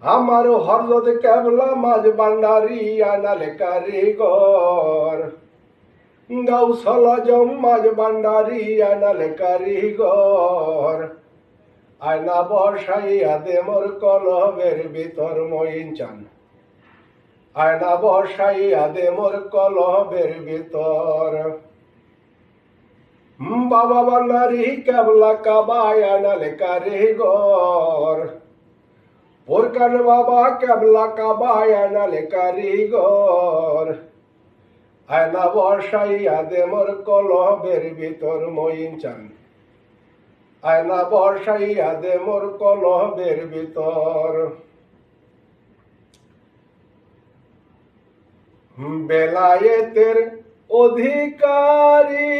আমার হরজত কেবলা মাঝ ভান্ডারি আনালে কারিগর গাউসল আজম মাঝ ভান্ডারি আনালে কারিগর আয়না বসাইয়া দে মোর কলবের ভিতর মইন চান আয়না বসাইয়া দে মোর কলবের ভিতর বাবা ভান্ডারি কেবলা কাবায় আনালে কারিগর ওরকার বাবা কেবলা কাবায় আনালে কারিগর আয়না বসাইয়া দে মোর কলবের ভিতর মইন চান আয়না বসাইয়া দে মোর কলবের ভিতর বেলায়েতের অধিকারী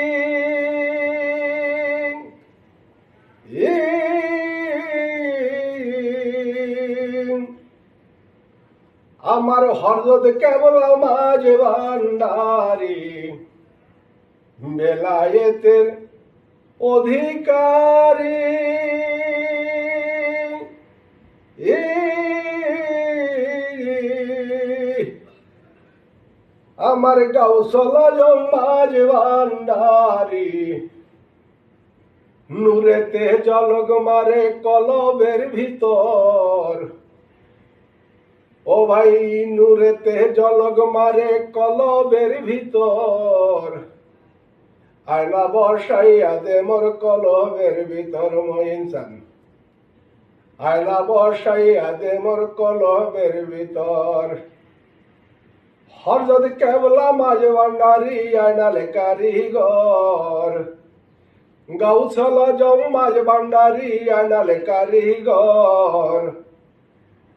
আমার হরজত কেবল মাঝ ভান্ডারি বেলায়েতের অধিকারী আমার গাউসল আজম মাঝ ভান্ডারি নূরেতে জলগ মারে কলবের ভিতর ও ভাই নূরেতে জলগ মারে কলবের ভিতর আয়না বসাইয়া দে মোর কলবের ভিতর মইন চান আয়না বসাইয়া দে মোর কলবের ভিতর হরজত কেবলা মাঝ ভান্ডারি আয়নালে কারিগর গাউসল আজম মাঝ ভান্ডারি আয়নালে কারিগর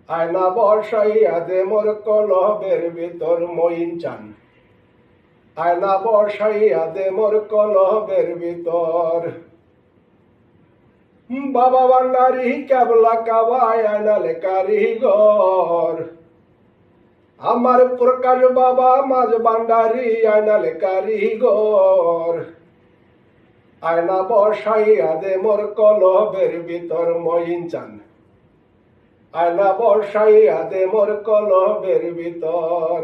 আয়না বসাইয়া দে মোর কলবের ভিতর মইন চান আয়না বসাইয়া দে মোর কলবের ভিতর বাবা ভান্ডারি কেবলা কাবায় আয়নালে কারিগর আমার প্রকাশ বাবা মাঝ ভান্ডারি আয়নালে কারিগর আয়না বসাইয়া দে মোর কলবের ভিতর মইন চান আয়না বসাইয়া দে মোর কলবের ভিতর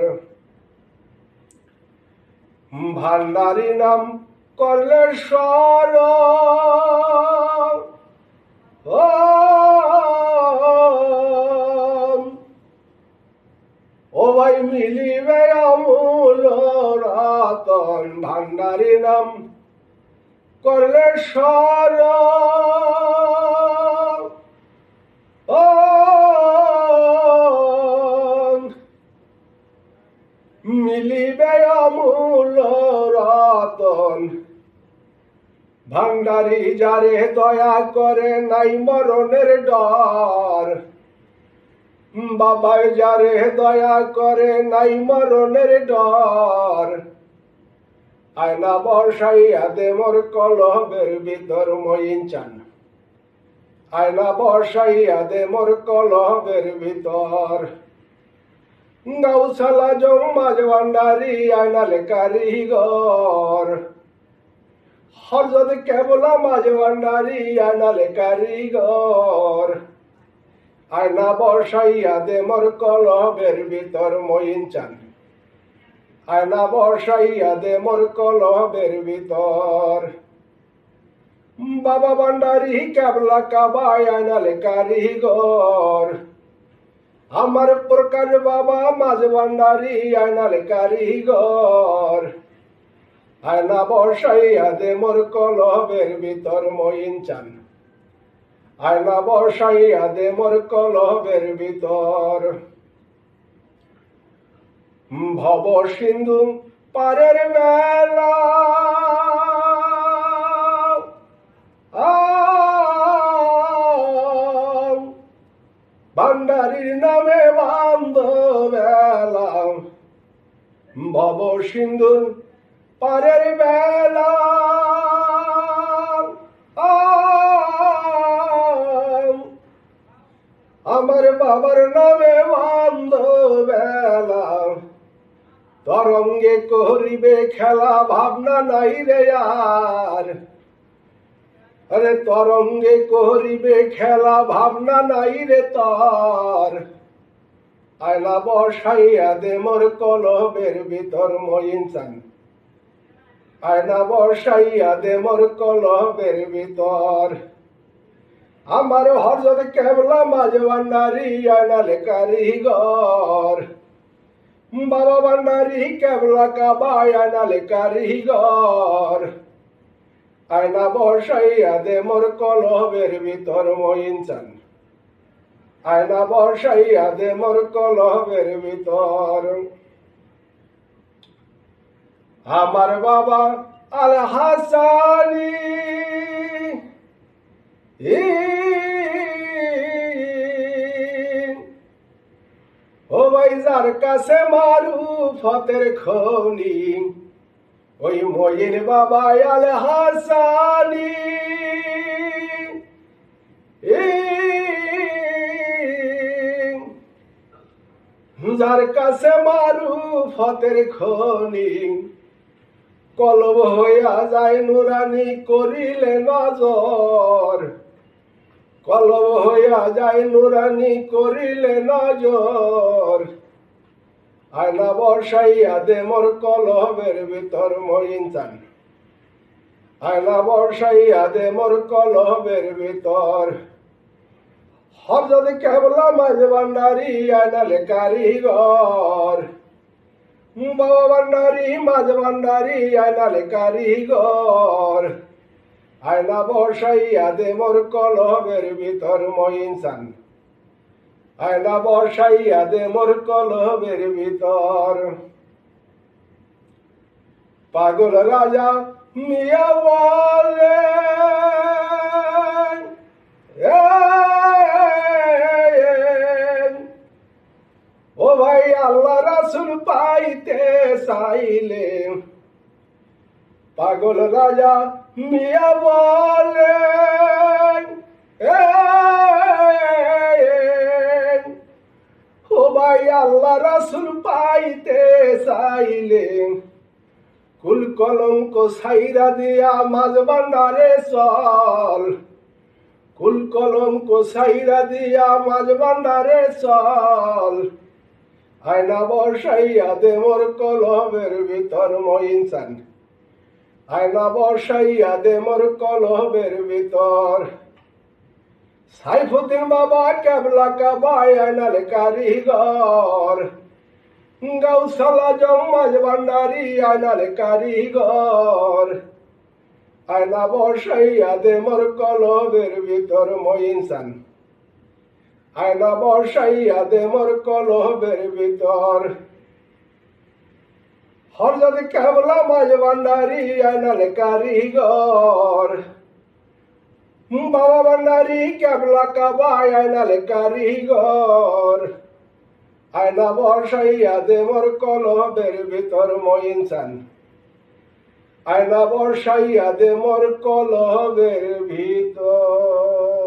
ভান্ডারি নাম করলে স্মরণ ও ভাই মিলিবে আমূল রতন ভান্ডারি নাম করলে স্মরণ মিলিবে আমূল রতন ভান্ডারি যারে দয়া করে নাই মরণের ডর বাবাই যারে দয়া করে নাই মরণের ডর আয়না বসাইয়া দে মোর কলবের ভিতর মইন চান আয়না বসাইয়া দে মোর কলবের ভিতর গাউসল আজম মাঝ ভান্ডারি আয়নালে কারিগর হরজত কেবলা মাঝ ভান্ডারি আয়নালে কারিগর আয়না বসাইয়া দে মোর কলবের ভিতর মইন চান আয়না বসাইয়া দে মোর কলবের ভিতর বাবা ভান্ডারি কেবলা কাবায় আয়নালে কারিগর আমার প্রকাশ বাবা মাঝ ভান্ডারি আয়নালে কারিগর আয়না বসাইয়া দে মোর কলবের ভিতর মইন চান আয়না বসাইয়া দে মোর কলবের ভিতর ভব সিন্ধু পারের বেলা ভান্ডারির নামে বান্ধবেলা ভব সিন্ধু পারের বেলা আমার বাবার নামে বান্ধবেলা তরঙ্গে করিবে খেলা ভাবনা নাই রে আর আরে তরঙ্গে করিবে খেলা ভাবনা নাই রে তার আয়না বসাইয়া দে মোর কলবের ভিতর মঈন চান, আয়না বসাইয়া দে মোর কলবের ভিতর। আমার হযরত কেবলা মাঝ ভান্ডারি আয়নালে কারিগর, বাবা ভান্ডারি কেবলা কাবা আয়নালে কারিগর। আয়না বসাইয়া দে মোর কলবের ভিতর মঈন চান, আয়না বসাইয়া দে মোর কলবের ভিতর। আমার বাবা আল হাসানি ও ভাই যার কাছে মারুফতের খনি, ওই মঈন বাবা আল হাসানি। যার কাছে মারুফতের খনি, কলব হইয়া যায় নুরানি করিলে নজর, কলব হইয়া যায় নুরানি করিলে নজর। আয়না বসাইয়া দে মোর কলবের ভিতর মঈন চান, আয়না বসাইয়া দে মোর কলবের ভিতর। হযরত কেবলা মাঝ ভান্ডারি আয়নালে কারিগর, বাবা ভান্ডারি মাঝ ভান্ডারি আয়নালে কারিগর। আয়না বসাইয়া দে মোর কলবের ভিতর মঈন চান, আয়না বসাইয়া দে মোর কলবের ভিতর। পাগল রাজা মিয়া বলে ও ভাই আল্লাহ রাসূল পাইতে চাইলে, পাগল রাজা মিয়া বলে ও ভাই আল্লাহ রাসূল পাইতে চাইলে, কুল কলঙ্ক ছাইরা দিয়া মাঝ ভান্ডারে চল, কুল কলঙ্ক ছাইরা দিয়া মাঝ ভান্ডারে চল। আয়না বসাইয়া দে মোর কলবের ভিতর মঈন চান, আয়না বসাইয়া দে মোর কলবের ভিতর। সাইফুদ্দিন বাবা কেবলা কাবা আয়নালে কারিগর, গাউসাল আজম মাঝ ভান্ডারি আয়নালে কারিগর। আয়না বসাইয়া দে মোর কলবের ভিতর মঈন চান, আয়না বসাইয়া দে মোর কলবের ভিতর। হযরত কেবলা মাঝ ভান্ডারি আয়নালে কারিগর, বাবা ভান্ডারি কেবলা কাবা আয়নালে কারিগর। আয়না বসাইয়া দে মোর কলবের ভিতর মঈন চান, আয়না বসাইয়া দে মোর কলবের ভিতর।